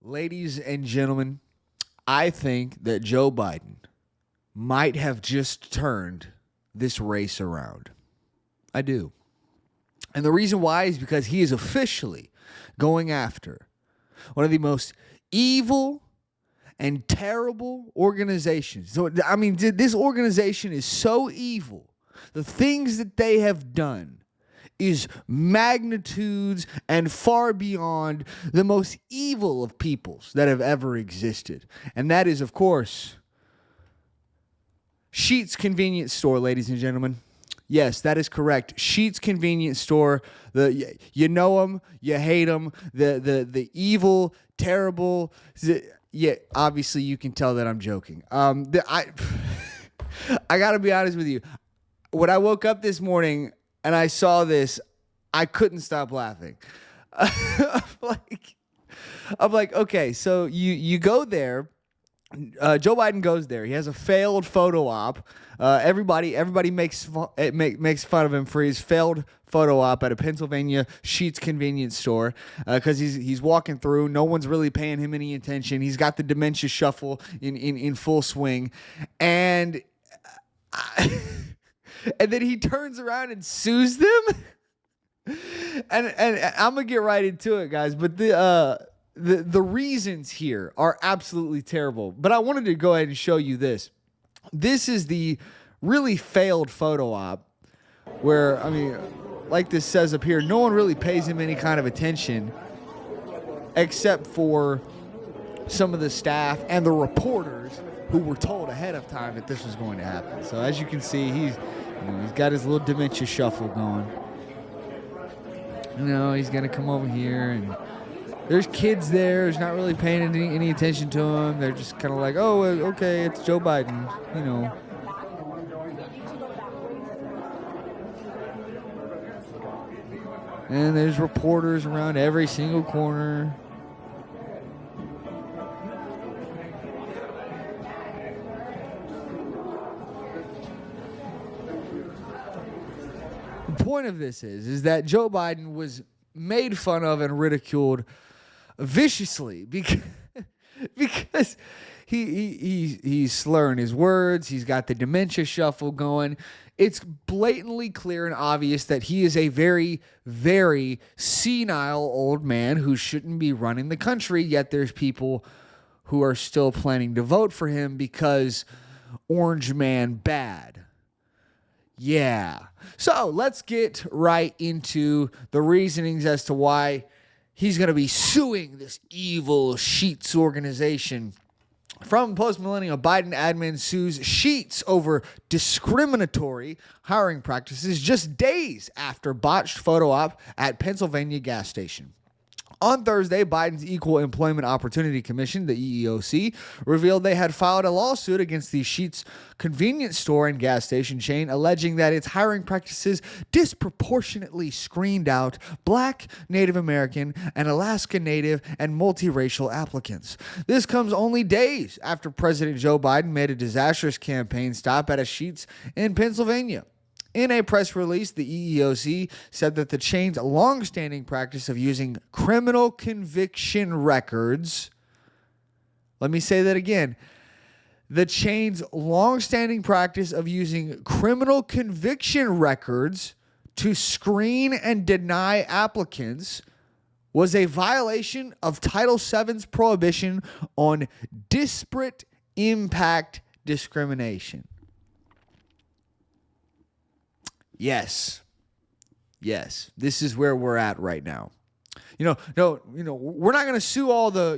Ladies and gentlemen, I think that Joe Biden might have just turned this race around. I do. And the reason why is because he is officially going after one of the most evil and terrible organizations. So, I mean, this organization is so evil. The things that they have done is magnitudes and far beyond the most evil of peoples that have ever existed. And that is, of course, Sheetz Convenience Store, ladies and gentlemen. Yes, that is correct. Sheetz Convenience Store. You know them, you hate them. The evil, terrible. Yeah, obviously you can tell that I'm joking. I gotta be honest with you. When I woke up this morning and I saw this, I couldn't stop laughing. I'm like, okay, so you go there. Joe Biden goes there. He has a failed photo op. Everybody makes fun of him for his failed photo op at a Pennsylvania Sheetz convenience store because he's walking through. No one's really paying him any attention. He's got the dementia shuffle in full swing, and then he turns around and sues them. and I'm gonna get right into it, guys. But the reasons here are absolutely terrible. But I wanted to go ahead and show you this. This is the really failed photo op where, I mean, like this says up here, no one really pays him any kind of attention except for some of the staff and the reporters who were told ahead of time that this was going to happen. So as you can see, he's got his little dementia shuffle going. He's going to come over here, and there's kids there who's not really paying any attention to him. They're just kind of like, oh, okay, it's Joe Biden, And there's reporters around every single corner. The point of this is that Joe Biden was made fun of and ridiculed viciously because he's slurring his words. He's got the dementia shuffle going. It's blatantly clear and obvious that he is a very, very senile old man who shouldn't be running the country, yet there's people who are still planning to vote for him because Orange Man bad. Yeah. So let's get right into the reasonings as to why he's going to be suing this evil Sheetz organization. From Post-Millennial, Biden Admin sues Sheetz over discriminatory hiring practices just days after botched photo op at Pennsylvania gas station. On Thursday, Biden's Equal Employment Opportunity Commission, the EEOC, revealed they had filed a lawsuit against the Sheetz convenience store and gas station chain, alleging that its hiring practices disproportionately screened out Black, Native American, and Alaska Native and multiracial applicants. This comes only days after President Joe Biden made a disastrous campaign stop at a Sheetz in Pennsylvania. In a press release, the EEOC said that the chain's longstanding practice of using criminal conviction records, let me say that again, the chain's longstanding practice of using criminal conviction records to screen and deny applicants was a violation of Title VII's prohibition on disparate impact discrimination. Yes, this is where we're at right now. We're not going to sue all the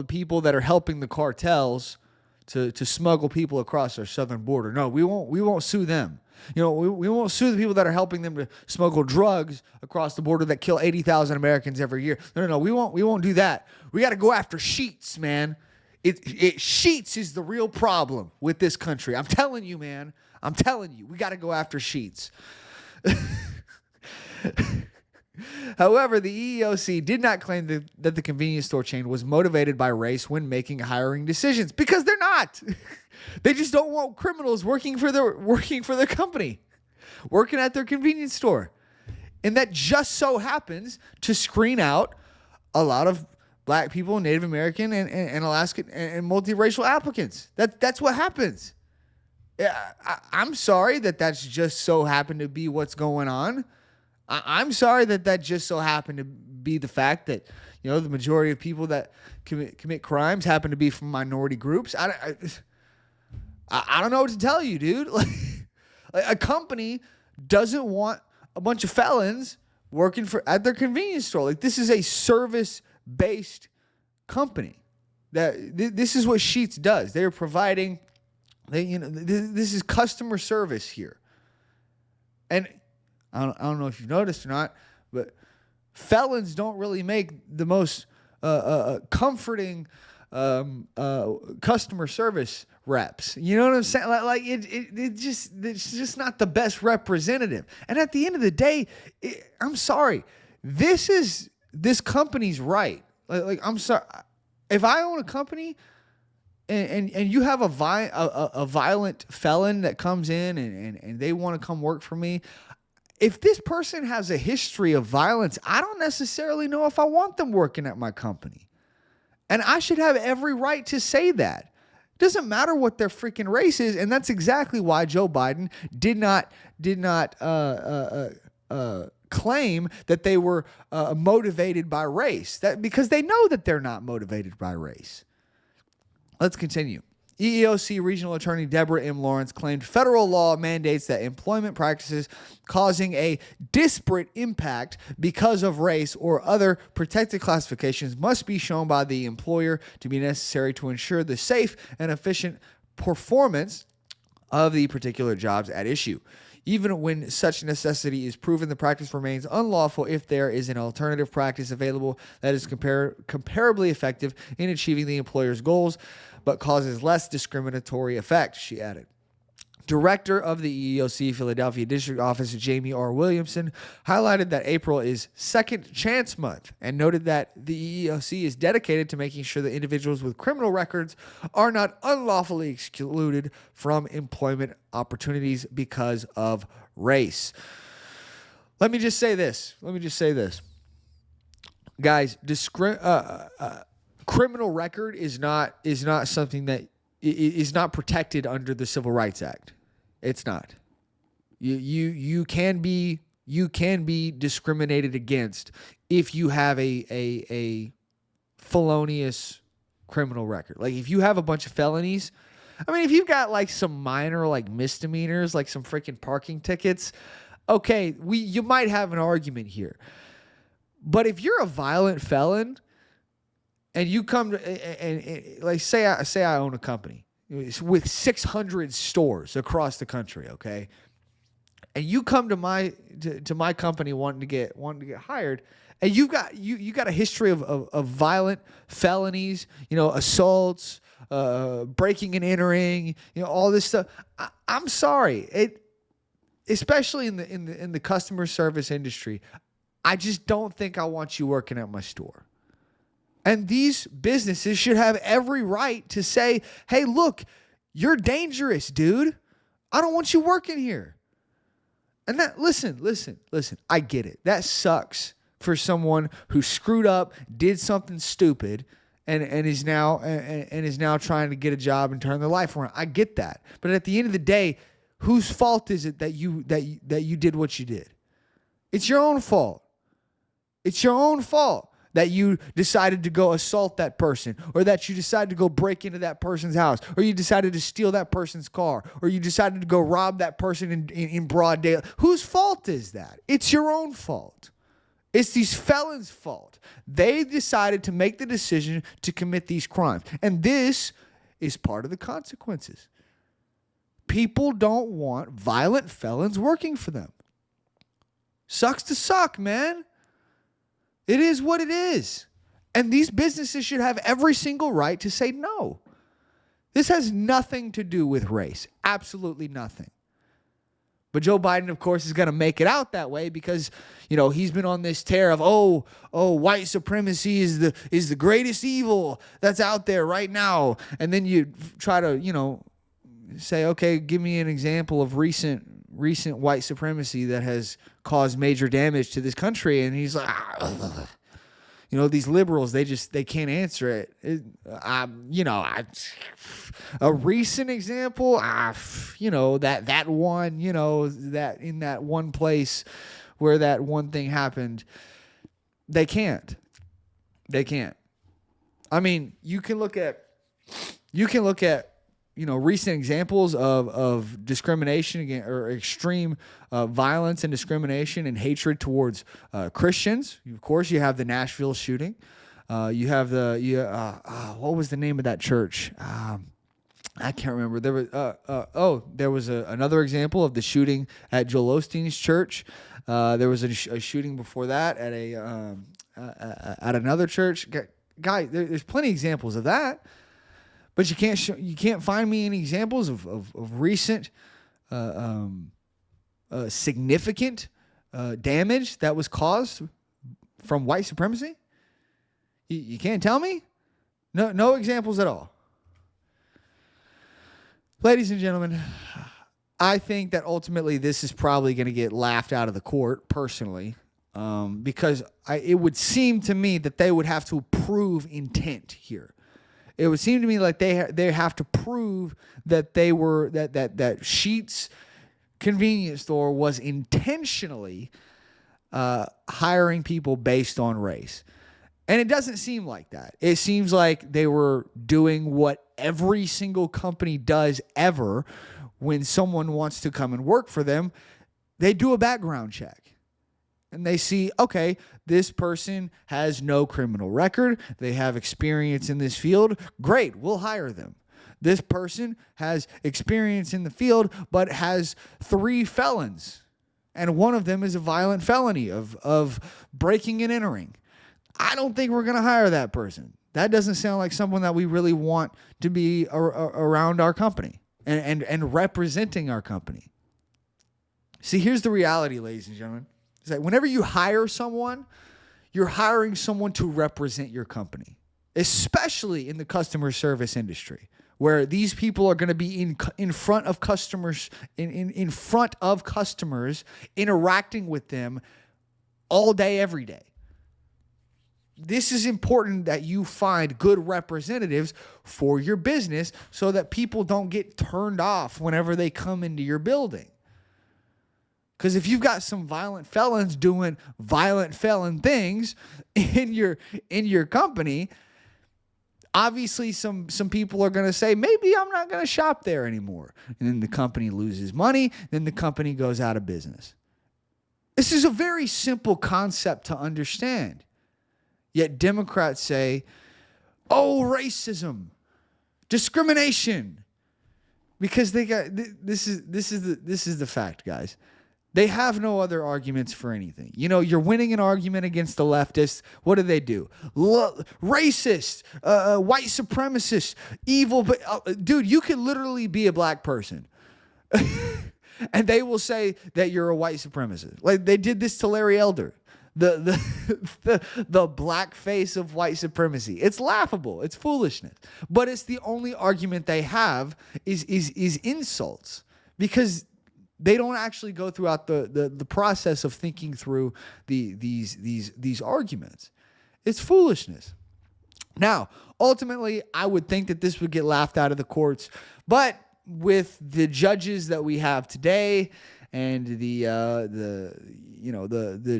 people that are helping the cartels to smuggle people across our southern border. No, we won't sue them. We won't sue the people that are helping them to smuggle drugs across the border that kill 80,000 Americans every year. No, we won't do that. We got to go after Sheetz, man. Sheetz is the real problem with this country. I'm telling you, man. I'm telling you, we got to go after Sheetz. However, the EEOC did not claim that the convenience store chain was motivated by race when making hiring decisions, because they're not. They just don't want criminals working for their company, working at their convenience store. And that just so happens to screen out a lot of black people, Native American, and Alaskan and multiracial applicants. That's what happens. I'm sorry that's just so happened to be what's going on. I'm sorry that just so happened to be the fact that, the majority of people that commit crimes happen to be from minority groups. I don't know what to tell you, dude. Like, a company doesn't want a bunch of felons working at their convenience store. Like, this is a service-based company. This is what Sheetz does. They're providing, this is customer service here. And I don't know if you've noticed or not, but felons don't really make the most comforting customer service reps. You know what I'm saying? Like it's just not the best representative. And at the end of the day, I'm sorry. This company's right. Like I'm sorry. If I own a company and you have a violent felon that comes in and they want to come work for me, if this person has a history of violence, I don't necessarily know if I want them working at my company. And I should have every right to say that. It doesn't matter what their freaking race is, and that's exactly why Joe Biden did not claim that they were motivated by race. Because they know that they're not motivated by race. Let's continue. EEOC Regional Attorney Deborah M. Lawrence claimed federal law mandates that employment practices causing a disparate impact because of race or other protected classifications must be shown by the employer to be necessary to ensure the safe and efficient performance of the particular jobs at issue. Even when such necessity is proven, the practice remains unlawful if there is an alternative practice available that is comparably effective in achieving the employer's goals, but causes less discriminatory effect, she added. Director of the EEOC Philadelphia District Office, Jamie R. Williamson, highlighted that April is Second Chance Month and noted that the EEOC is dedicated to making sure that individuals with criminal records are not unlawfully excluded from employment opportunities because of race. Let me just say this. Guys, criminal record is not something that is not protected under the Civil Rights Act. It's not. You can be discriminated against if you have a felonious criminal record. Like if you have a bunch of felonies, I mean, if you've got like some minor like misdemeanors, like some freaking parking tickets, okay, you might have an argument here. But if you're a violent felon and you come to, and like say I own a company with 600 stores across the country, okay, and you come to my company wanting to get hired, and you got a history of violent felonies, assaults, breaking and entering, all this stuff. I'm sorry, especially in the customer service industry, I just don't think I want you working at my store. And these businesses should have every right to say, hey, look, you're dangerous, dude. I don't want you working here. And that, listen, I get it. That sucks for someone who screwed up, did something stupid, and is now trying to get a job and turn their life around. I get that. But at the end of the day, whose fault is it that you did what you did? It's your own fault. It's your own fault that you decided to go assault that person, or that you decided to go break into that person's house, or you decided to steal that person's car, or you decided to go rob that person in broad daylight. Whose fault is that? It's your own fault. It's these felons' fault. They decided to make the decision to commit these crimes. And this is part of the consequences. People don't want violent felons working for them. Sucks to suck, man. It is what it is. And these businesses should have every single right to say no. This has nothing to do with race. Absolutely nothing. But Joe Biden, of course, is going to make it out that way because, he's been on this tear of, white supremacy is the greatest evil that's out there right now. And then you try to, say, okay, give me an example of recent white supremacy that has caused major damage to this country. And he's like, These liberals, they can't answer it. A recent example, that one, that in that one place where that one thing happened, they can't. I mean, you can look at recent examples of discrimination against, or extreme violence and discrimination and hatred towards Christians. Of course, you have the Nashville shooting. You have what was the name of that church? I can't remember. There was another example of the shooting at Joel Osteen's church. There was a shooting before that at another church. Guy, there's plenty of examples of that. But you can't find me any examples of recent significant damage that was caused from white supremacy. You can't tell me? No examples at all. Ladies and gentlemen, I think that ultimately this is probably going to get laughed out of the court, personally, because it would seem to me that they would have to prove intent here. It would seem to me like they have to prove that that Sheetz convenience store was intentionally hiring people based on race. And it doesn't seem like that. It seems like they were doing what every single company does ever when someone wants to come and work for them. They do a background check. And they see, okay, this person has no criminal record. They have experience in this field. Great, we'll hire them. This person has experience in the field but has 3 felons. And one of them is a violent felony of breaking and entering. I don't think we're going to hire that person. That doesn't sound like someone that we really want to be around our company and representing our company. See, here's the reality, ladies and gentlemen. It's like whenever you hire someone, you're hiring someone to represent your company, especially in the customer service industry, where these people are going to be in front of customers, in front of customers, interacting with them all day, every day. This is important that you find good representatives for your business so that people don't get turned off whenever they come into your building. Because if you've got some violent felons doing violent felon things in your company, obviously some people are going to say, maybe I'm not going to shop there anymore. And then the company loses money. Then the company goes out of business. This is a very simple concept to understand. Yet Democrats say, oh, racism, discrimination. Because they got this is the fact, guys. They have no other arguments for anything. You're winning an argument against the leftists. What do? Racist, white supremacist, evil. But dude, you could literally be a black person. And they will say that you're a white supremacist. Like they did this to Larry Elder. The black face of white supremacy. It's laughable. It's foolishness. But it's the only argument they have is insults, because they don't actually go throughout the process of thinking through these arguments. It's foolishness. Now, ultimately, I would think that this would get laughed out of the courts, but with the judges that we have today and the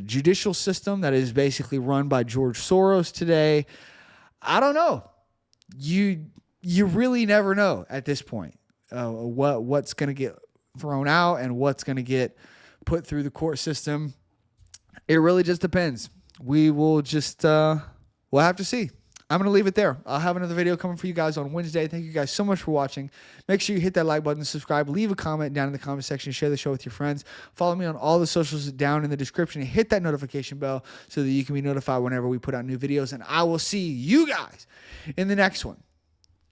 judicial system that is basically run by George Soros today, I don't know. You really never know at this point what's going to get thrown out and what's going to get put through the court system. It really just depends. We will just we'll have to see. I'm going to leave it there. I'll have another video coming for you guys on Wednesday. Thank you guys so much for watching. Make sure you hit that like button, subscribe, leave a comment down in the comment section, share the show with your friends. Follow me on all the socials down in the description, and hit that notification bell so that you can be notified whenever we put out new videos. And I will see you guys in the next one.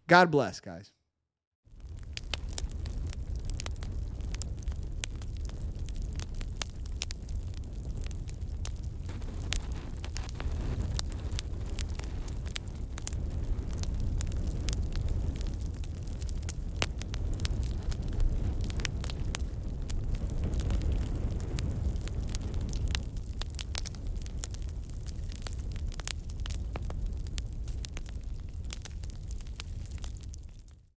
God bless, guys.